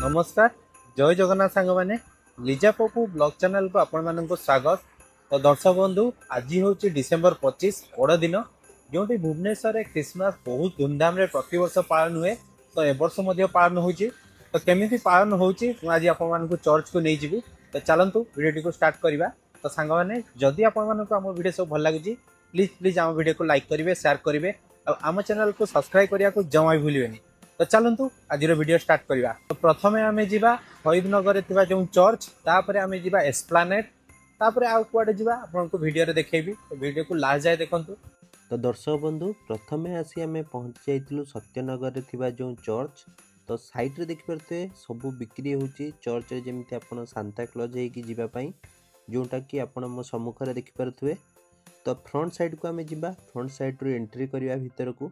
नमस्कार जय जगन्नाथ सांग मैंने लिजा पपू ब्लॉग चैनल को आपण मानक स्वागत। तो दर्शक बंधु आज हूँ डिसेम्बर 25 बड़ दिन जो भुवनेश्वर क्रिसमस बहुत धूमधाम रे प्रति वर्ष पालन हुए। तो ए वर्ष पालन हो तो केमी पालन होजी आज आपको चर्च को नहीं जी। तो चलतु वीडियो को स्टार्ट करवा। तो सांग मैंने जदि आम वीडियो सब भल लगी प्लीज प्लीज आम वीडियो को लाइक करेंगे शेयर करेंगे और आम चैनल को सब्सक्राइब करने को जमा भी भूलें। तो चलतु आज वीडियो स्टार्ट करवा। तो प्रथम आम जा शहीद नगर जो चर्च तापर आम जा एस्प्लानेट तापर आउ कुआडे जा आपको वीडियो देखेबी। तो वीडियो को लास्ट जाए देखूँ। तो दर्शक बंधु प्रथम आसी आम पहुँची जाइलु सत्यनगर जो चर्च। तो साइड रे देखिपे सबू बिक्री होची चर्च रे जेमती आपण सांता क्लॉज होगी जीवाई जोटा कि आपण मो सम्मुखरे देखिपे। तो फ्रंट साइड को आम जा फ्रंट साइड रू एंट्री करवा भीतर को।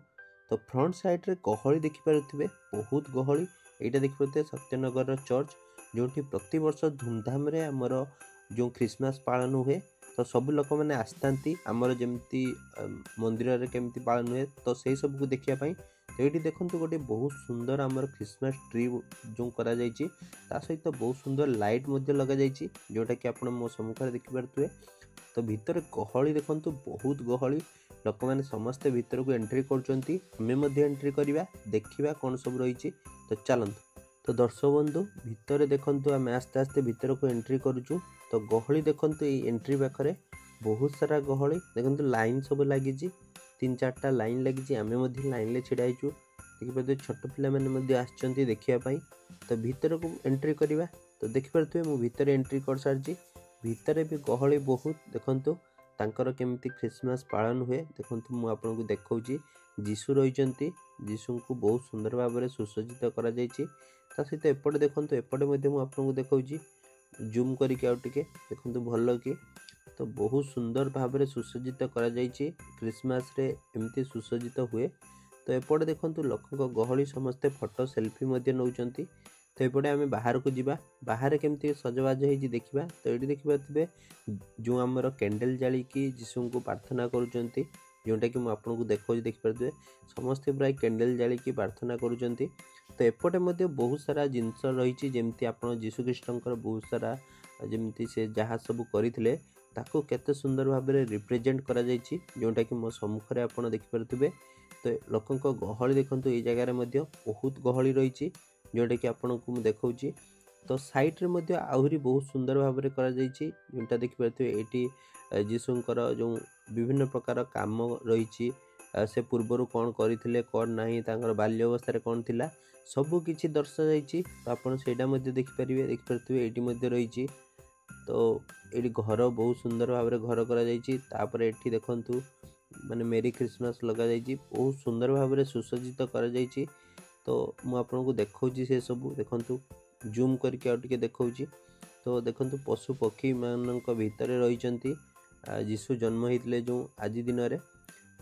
तो फ्रंट साइड रे गहली देखिपे बहुत गहली यहाँ देखिपे सत्यनगर चर्च जो प्रति वर्ष धूमधाम रे आमर जो क्रिसमस पालन हुए। तो सब लोक मैंने आसता आमर जमती मंदिर रे केमती पालन हुए तो से सब को देखापी। तो ये देखो गोटे बहुत सुंदर आमर क्रिसमस ट्री जो करा सहित बहुत सुंदर लाइट लगा जोटा कि आप मो सम्मुखें देखिपे। तो भीतर गहली देखु बहुत गहली लोक मैंने समस्ते भीतर को एंट्री कर एंट्री करवा देखा कौन सब रही। तो चलतु। तो दर्शक बंधु भीतर देखु आम आस्ते आस्ते भीतर को एंट्री करुचु। तो गहली देखु एंट्री पाखे बहुत सारा गहली देखो लाइन सब लगी 3-4टा लाइन लगी आम लाइन में छिड़ा होचु देखिए छोट पिला मैंने आसछंती देखापी। तो भीतर को एंट्री करवा तो देखिपे मु भीतर एंट्री कर सारी भीतर भी गहली बहुत देखु तांकर केमती क्रिसमस पालन हुए देखु मु आपको देखौची जीशु रही जीशु को बहुत सुंदर भाव में सुसज्जित करा सहित एपटे देखो एपटे आपको देखौची जूम करके देखो भल कि। तो बहुत सुंदर भाव में सुसज्जित करा क्रिसमस रे एमती सुसज्जित हुए। तो एपटे देखो लोक गहली समस्ते फोटो सेल्फी नौचंती। तो ये आम बाहर को जीवा बाहर केमती सजबाज हो देखा। तो ये देखिए जो आमर कैंडल जाली की जीशु को प्रार्थना करुँच जोटा कि मुझे देखा देखिपे समस्ते प्राय कैंडल जाली की प्रार्थना करुँच। तो एपटे बहुत सारा जिनस रही जमती आप जीशु ख्रीष्टर बहुत सारा जमती से जहाँ सब करते ताको केते सुंदर भाव में रिप्रेजेंट करा जोटा कि मो सम्मुखें आप देखिपे। तो लोक गहली देखो ये जगार बहुत गहली रही जोटा कि आपको मुझे देखा। तो साइड रे आहरी बहुत सुंदर भाव में करा जोटा देखिपे ये जीशुंकर जो विभिन्न प्रकार काम रही से पूर्वर कौन करते कौन ना बाल्यवस्था कौन थिला सबू किसी दर्शा तो आपड़ से देखिपारे ये रही। तो ये घर बहुत सुंदर भाव में घर कर ये देखु माने मेरी क्रिसमस लगा बहुत सुंदर भाव में सुसज्जित कर। तो मुझे आपको देखा से सब देखु जूम करके देखा। तो देखो पशु पक्षी मान भीतर रही जीशु जन्म होते जो आज दिन में।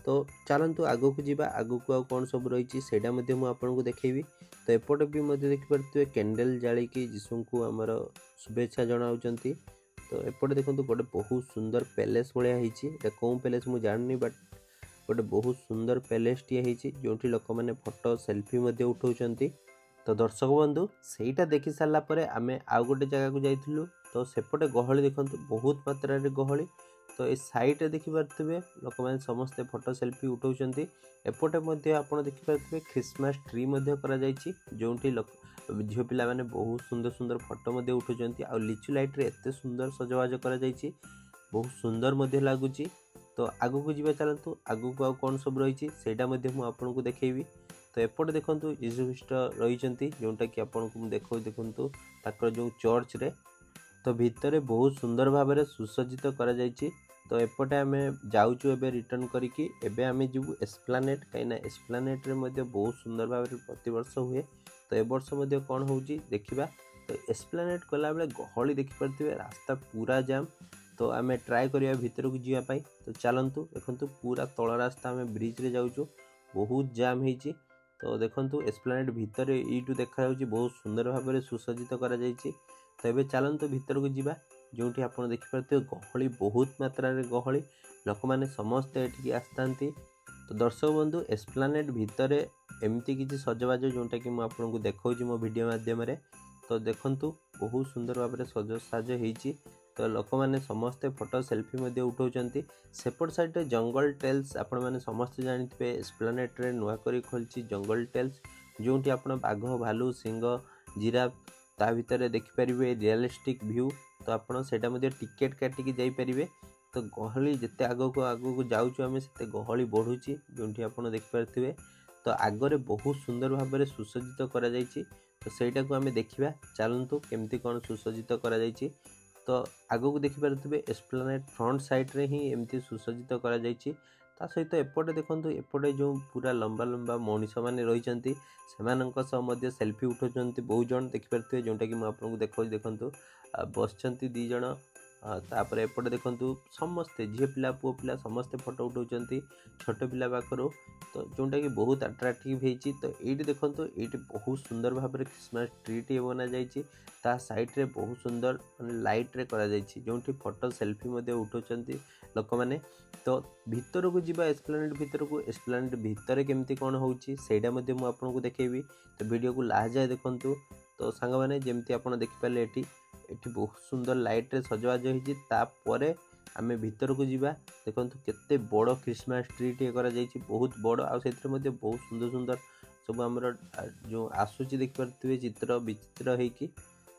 तो चलतु आग को जीवा आग को आ कौन सब रही से आपको देखेबी। तो एपटे भी देखिपे कैंडल जालिकी जीशु को आमर शुभेच्छा जनाऊँच। तो एपटे देखो गोटे बहुत सुंदर पैलेस भाया कौन पैलेस मुझे जाननी बट गोटे बहुत सुंदर पैलेस टी जो लोक मैंने फोटो सेल्फी उठाऊँ। तो दर्शक बंधु सेटा देखी सारापर आम आउ गोटे जगह को जाइलु। तो सेपटे गहली देखो बहुत मात्रा रे गहली। तो ये साइड रे देखिपे लोक मैंने समस्ते फोटो सेल्फी उठाऊँ। एपटे आप देखिपे क्रिसमस ट्री जो झील पिला माने बहुत सुंदर सुंदर फोटो उठाऊँ। आ लिचु लाइट रे एते सुंदर सजबाज कर बहुत सुंदर लगुच। तो आगू को जीवा चलतु आगू को कौन सब रही से आपको देखेबी। तो एपटे देखो यीशु ख्रीष्ट रही जोटा कि आपको देखो देखु ताकर जो चर्च रे। तो भितर बहुत सुंदर भाव में सुसज्जित कर। तो एपटे आम जाऊँ एबे रिटर्न करके एबे आम जीवु एस्प्लानेट कहीं एस्प्लानेट रे बहुत सुंदर भाव में प्रति वर्ष हुए। तो ए वर्ष कौन हो देखा। तो एस्प्लानेट कला बेले गहली देखिपे रास्ता पूरा जाम। तो आम ट्राए करिया भीतर को जीवाई। तो चलतु देखु पूरा तल रास्ता आम ब्रिज रे जाऊँ बहुत जाम हो। तो देखो एस्प्लानेट भीतर यूँ देखा बहुत सुंदर भाव में सुसज्जित कर। तो ये चलतु भीतर को जीवा जो आप देखिपे गहली बहुत मात्रा रे गहली लोक मैंने समस्ते ये आसता। तो दर्शक बंधु एस्प्लानेट भितर एमती किसी सजबाज जोटा कि मुझे देखा मो वीडियो माध्यम। तो देखंतु बहुत सुंदर भाव में सजसाज होईची। तो लोक मैंने समस्ते फोटो सेल्फी मध्य उठाउछंती। सेपट साइड जंगल टेल्स आपण मैंने समस्ते जानिथिबे एस्प्लानेट रे नुआ करी खोलची जंगल टेल्स, जोंटी आपण बाघ भालू सिंह जिराफ ता भितर देखि परिबे रियलिस्टिक व्यू। तो आपण सेटा मध्य टिकेट काटिकी जाई परिबे। तो गहली जिते आगो आगो जाऊँ आम से गहली बढ़ुची जोंठी आपण देखि पारथिबे। तो आगरे बहुत सुंदर भाव में सुसज्जित करा जायछि। तो सेटा को आमे देखिबा चलंतु केमती कोन सुसज्जित करा जायछि। तो आगो को देखि पारथिबे एस्प्लानेट फ्रंट साइड रे ही एमती सुसज्जित करा जायछि। ता सहित एपटे देखंतु एपटे जो पूरा लंबा लंबा मनीष माने रहिचंती सेमानंक सह मध्य सेल्फी उठाउचंती बहुत जण देखि पारथिबे, जोंटा कि म आपनको देखौ देखंतु बसचंती दी जण। तापर एपटे देखंतु समस्ते झील पिला पुओ पिला समस्ते फोटो उठाउचंती छोट पिला पाखरो। तो जोंटा कि बहुत अट्रैक्टिव होईची। तो एठी देखंतु एठी बहुत सुंदर भाव में क्रिसमस ट्री टी बना जायछि। ता साइड रे बहुत सुंदर माने लाइट रे करा जायछि, जोंठी फोटो सेल्फी मध्ये उठाउचंती लोक माने। तो भितर को जीवा एस्प्लानेट भितर को, एस्प्लानेट भितर केमती कोन होउची सेडा मध्ये मु आपनको देखेबी। तो वीडियो को लास्ट जाय देखंतु। तो सांग माने जेमती आपण देखि पाले एठी बहुत सुंदर लाइट रे सजवाज होईची। तापरे आमे भितर को जीवा देखंतु केते बड़ क्रिसमस ट्री टी करा जायछि, बहुत बड़। आ सेतिर मध्ये बहुत सुंदर सुंदर सब हमर जो आसुची देखि पारथिबे चित्र विचित्र हेकी।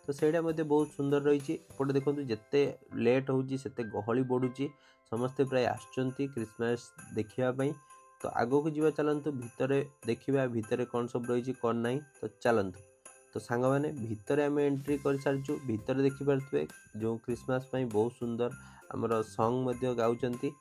तो सेडा मध्ये बहुत सुंदर रहिछि। एपटे देखंतु जत्ते लेट होउची सेते गहली बढ़ुची, समस्ते प्राय आछंती क्रिसमस देखिबा पई। तो आगो को जीवा चलंतु भितरे देखिबा भितरे कोन सब रहिछि कोन नाही। तो चलंतु। तो सांग माने भितरे आमे एंट्री कर सारछु। भितरे देखि पारथिबे जो क्रिसमस पई बहुत सुंदर हमर सॉन्ग मध्ये गाउचंती।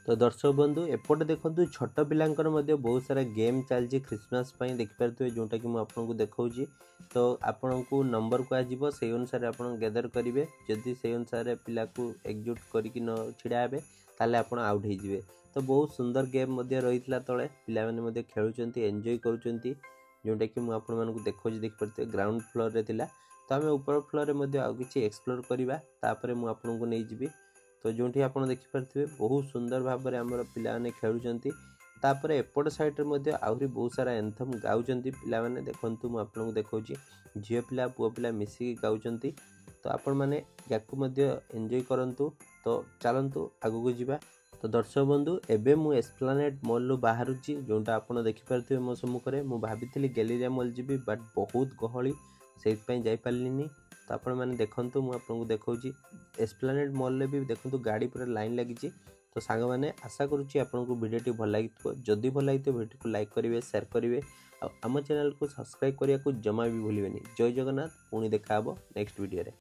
तो दर्शक बंधु एपटे देखंतु छोट पिलांकर मध्य बहुत सारा गेम चलछि क्रिसमस पई देखि पारथुवे, जोंटा कि मु आपनको देखौछि। तो आपनको नंबर को आजिबो सेई अनुसार आपण गैदर करिवे। जदि सेई अनुसार पिला को एकजुट करिकि न छिडा हेबे ताले आपण आउट हे जिवे। तो बहुत सुंदर गेम मध्य रहितला तळे पिला माने मध्य खेलुचंती एन्जॉय करूचंती, जोंटा कि मु आपण मानको देखौछि देखि पारथुवे ग्राउंड फ्लोर रे थिला। तो आमे ऊपर फ्लोर रे मध्य आ किछि एक्सप्लोर करिवा, तापरे मु आपनको नै जिबी। तो जोंठी आपण देखि पारथिबे बहुत सुंदर भाव में हमर पिला माने खेलुचंती। तापरे एपट साइड रे मध्ये आहुरी बहुत सारा एंथम गाउचंती पिला माने देखंतु मु आपनको देखौछि झियो पिला पुओ पिला मिसी गाउचंती। तो आपण माने याकु मध्ये एन्जॉय करंतु। तो चलंतु आगु को जिबा। तो दर्शक बंधु एबे मु एस्प्लानेट मॉल लो बाहरुची, जोंटा आपण देखि पारथिबे मो सम्मुखरे। मु भाबिथिली गैलेरिया मॉल जिबी, बट बहुत गहली सेहि पई जाई पालिनी। तो आपण माने देखंतु मु आपनको देखौछि एस्प्लानेट मॉल रे भी देखंतु गाड़ी पूरा लाइन लागिछि। तो सांग माने आशा करूछि आपनको वीडियो टी भल लागिथो। जदि भल लागिथो वीडियो को लाइक करिवे, शेयर करिवे, आ हम चैनल को सब्सक्राइब करिया को जमा भी भूलिबेनी। जय जगन्नाथ। पुणी देखा हबो नेक्स्ट वीडियो रे।